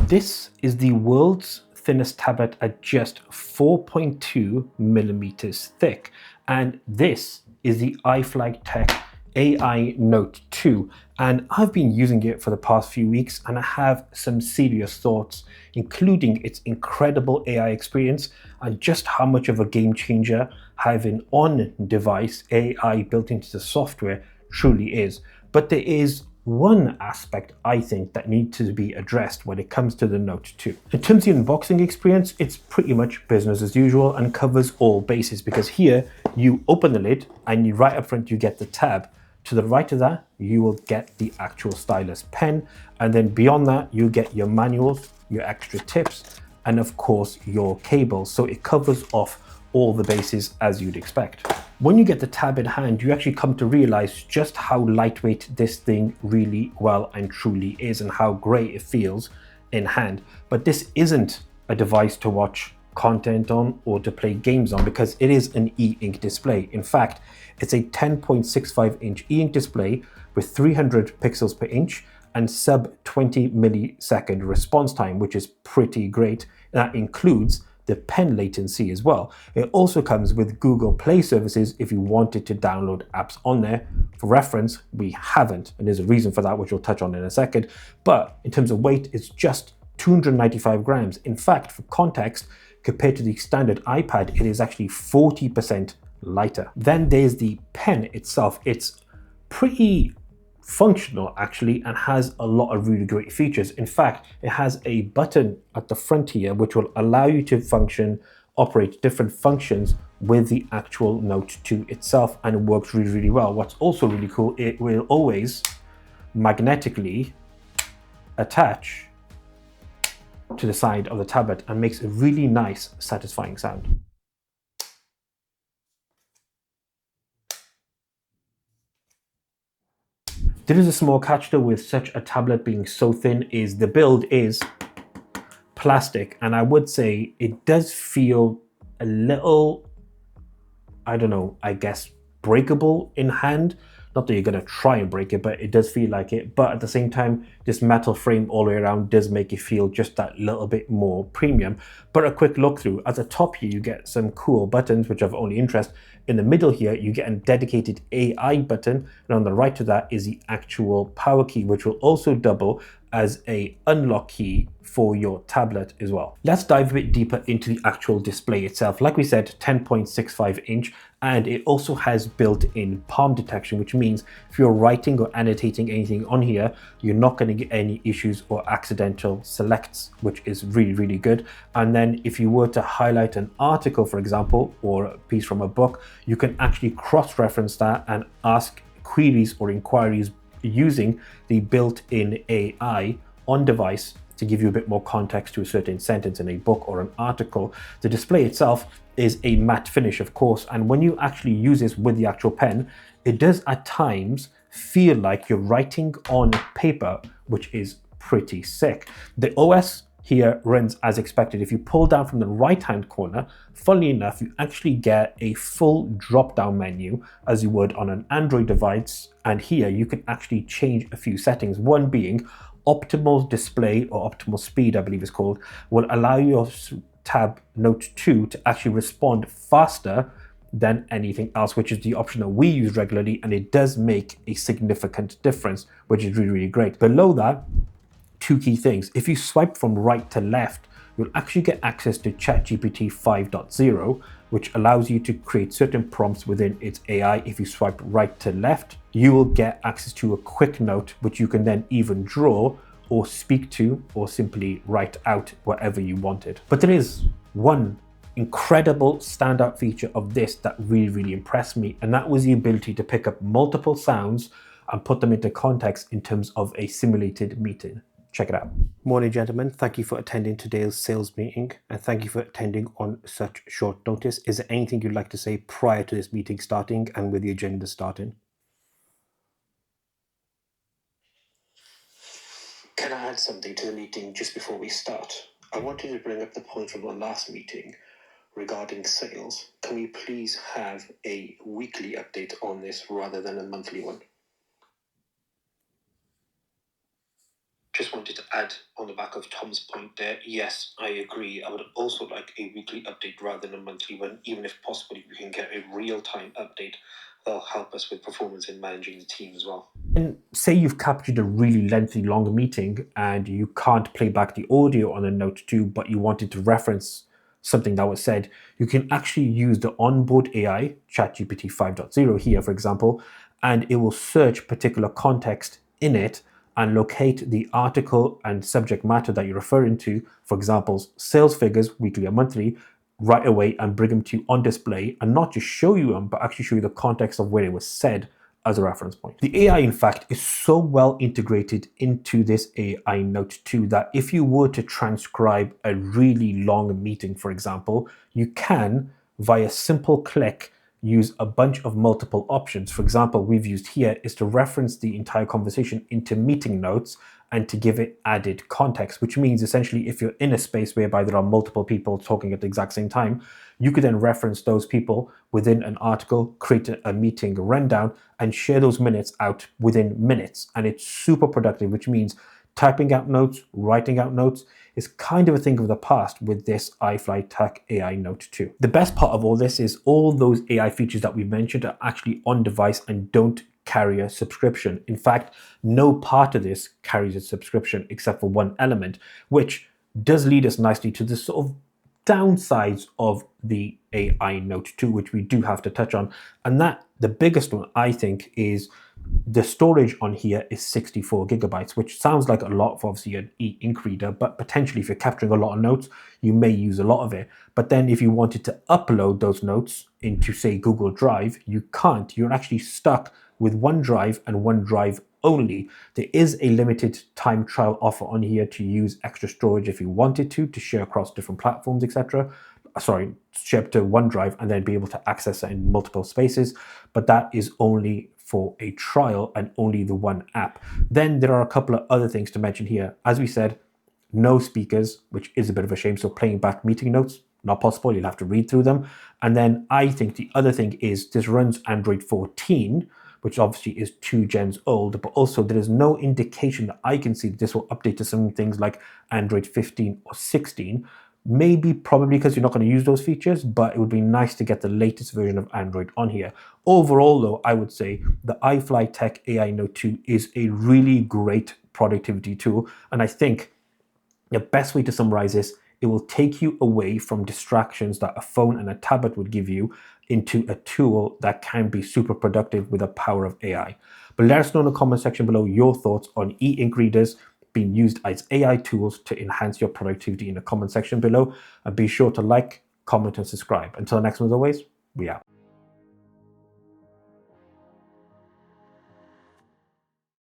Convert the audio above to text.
This is the world's thinnest tablet at just 4.2 millimeters thick. And this is the IFLYTEK AI Note 2. And I've been using it for the past few weeks and I have some serious thoughts, including its incredible AI experience and just how much of a game changer having on-device AI built into the software truly is. But there is one aspect I think that needs to be addressed when it comes to the Note 2. In terms of the unboxing experience, it's pretty much business as usual and covers all bases, because here you open the lid and right up front you get the tab. To the right of that, you will get the actual stylus pen, and then beyond that you get your manuals, your extra tips, and of course your cables. So it covers off all the bases as you'd expect. When you get the tab in hand, you actually come to realize just how lightweight this thing really well and truly is and how great it feels in hand. But this isn't a device to watch content on or to play games on, because it is an e-ink display. In fact, it's a 10.65 inch e-ink display with 300 pixels per inch and sub 20 millisecond response time, which is pretty great. That includes the pen latency as well. It also comes with Google Play services if you wanted to download apps on there. For reference, we haven't, and there's a reason for that, which we'll touch on in a second. But in terms of weight, it's just 295 grams. In fact, for context, compared to the standard iPad, it is actually 40% lighter. Then there's the pen itself. It's pretty functional actually and has a lot of really great features. In fact, it has a button at the front here which will allow you to operate different functions with the actual Note 2 itself, and it works really, really well. What's also really cool, it will always magnetically attach to the side of the tablet and makes a really nice, satisfying sound. There is a small catch though with such a tablet being so thin, is the build is plastic, and I would say it does feel a little, I don't know, I guess breakable in hand. Not that you're going to try and break it, but it does feel like it. But at the same time, this metal frame all the way around does make it feel just that little bit more premium. But a quick look through, at the top here, you get some cool buttons, which are of only interest. In the middle here, you get a dedicated AI button. And on the right of that is the actual power key, which will also double as a unlock key for your tablet as well. Let's dive a bit deeper into the actual display itself. Like we said, 10.65 inch, and it also has built-in palm detection, which means if you're writing or annotating anything on here, you're not going to get any issues or accidental selects, which is really, really good. And then if you were to highlight an article, for example, or a piece from a book, you can actually cross-reference that and ask queries or inquiries using the built-in AI on device to give you a bit more context to a certain sentence in a book or an article. The display itself is a matte finish, of course, and when you actually use this with the actual pen, it does at times feel like you're writing on paper, which is pretty sick. The OS here runs as expected. If you pull down from the right-hand corner, funnily enough, you actually get a full drop-down menu as you would on an Android device. And here you can actually change a few settings. One being optimal display, or optimal speed, I believe it's called, will allow your tab Note 2 to actually respond faster than anything else, which is the option that we use regularly. And it does make a significant difference, which is really, really great. Below that, two key things. If you swipe from right to left, you'll actually get access to ChatGPT 5.0, which allows you to create certain prompts within its AI. If you swipe right to left, you will get access to a quick note, which you can then even draw or speak to or simply write out whatever you wanted. But there is one incredible standout feature of this that really, really impressed me, and that was the ability to pick up multiple sounds and put them into context in terms of a simulated meeting. Check it out. Morning, gentlemen. Thank you for attending today's sales meeting, and thank you for attending on such short notice. Is there anything you'd like to say prior to this meeting starting and with the agenda starting? Can I add something to the meeting just before we start? I wanted to bring up the point from the last meeting regarding sales. Can we please have a weekly update on this rather than a monthly one? Just wanted to add on the back of Tom's point there. Yes, I agree. I would also like a weekly update rather than a monthly one, even if possible, we can get a real-time update that'll help us with performance and managing the team as well. And say you've captured a really lengthy, long meeting and you can't play back the audio on a Note 2, but you wanted to reference something that was said, you can actually use the onboard AI, ChatGPT 5.0 here, for example, and it will search particular context in it and locate the article and subject matter that you're referring to, for example, sales figures, weekly or monthly, right away and bring them to you on display and not just show you them, but actually show you the context of where it was said as a reference point. The AI, in fact, is so well integrated into this AI Note 2 that if you were to transcribe a really long meeting, for example, you can, via simple click, use a bunch of multiple options. For example, we've used here is to reference the entire conversation into meeting notes and to give it added context, which means essentially if you're in a space whereby there are multiple people talking at the exact same time, you could then reference those people within an article, create a meeting rundown, and share those minutes out within minutes. And it's super productive, which means typing out notes, writing out notes is kind of a thing of the past with this IFLYTEK AI Note 2. The best part of all this is all those AI features that we've mentioned are actually on device and don't carry a subscription. In fact, no part of this carries a subscription except for one element, which does lead us nicely to the sort of downsides of the AI Note 2, which we do have to touch on. And that, the biggest one, I think, is the storage on here is 64 gigabytes, which sounds like a lot for obviously an e-ink reader, but potentially if you're capturing a lot of notes, you may use a lot of it. But then if you wanted to upload those notes into, say, Google Drive, you can't. You're actually stuck with OneDrive and OneDrive only. There is a limited time trial offer on here to use extra storage if you wanted to share across different platforms, etc. Sorry, share to OneDrive and then be able to access it in multiple spaces. But that is only for a trial and only the one app. Then there are a couple of other things to mention here. As we said, no speakers, which is a bit of a shame. So playing back meeting notes, not possible. You'll have to read through them. And then I think the other thing is this runs Android 14, which obviously is 2 gens old, but also there is no indication that I can see that this will update to some things like Android 15 or 16. Maybe probably because you're not going to use those features, but it would be nice to get the latest version of Android on here. Overall though, I would say the IFLYTEK AI Note 2 is a really great productivity tool. And I think the best way to summarize this, it will take you away from distractions that a phone and a tablet would give you into a tool that can be super productive with the power of AI. But let us know in the comment section below your thoughts on e-ink readers being used as AI tools to enhance your productivity in the comment section below. And be sure to like, comment, and subscribe. Until next one, as always, we out.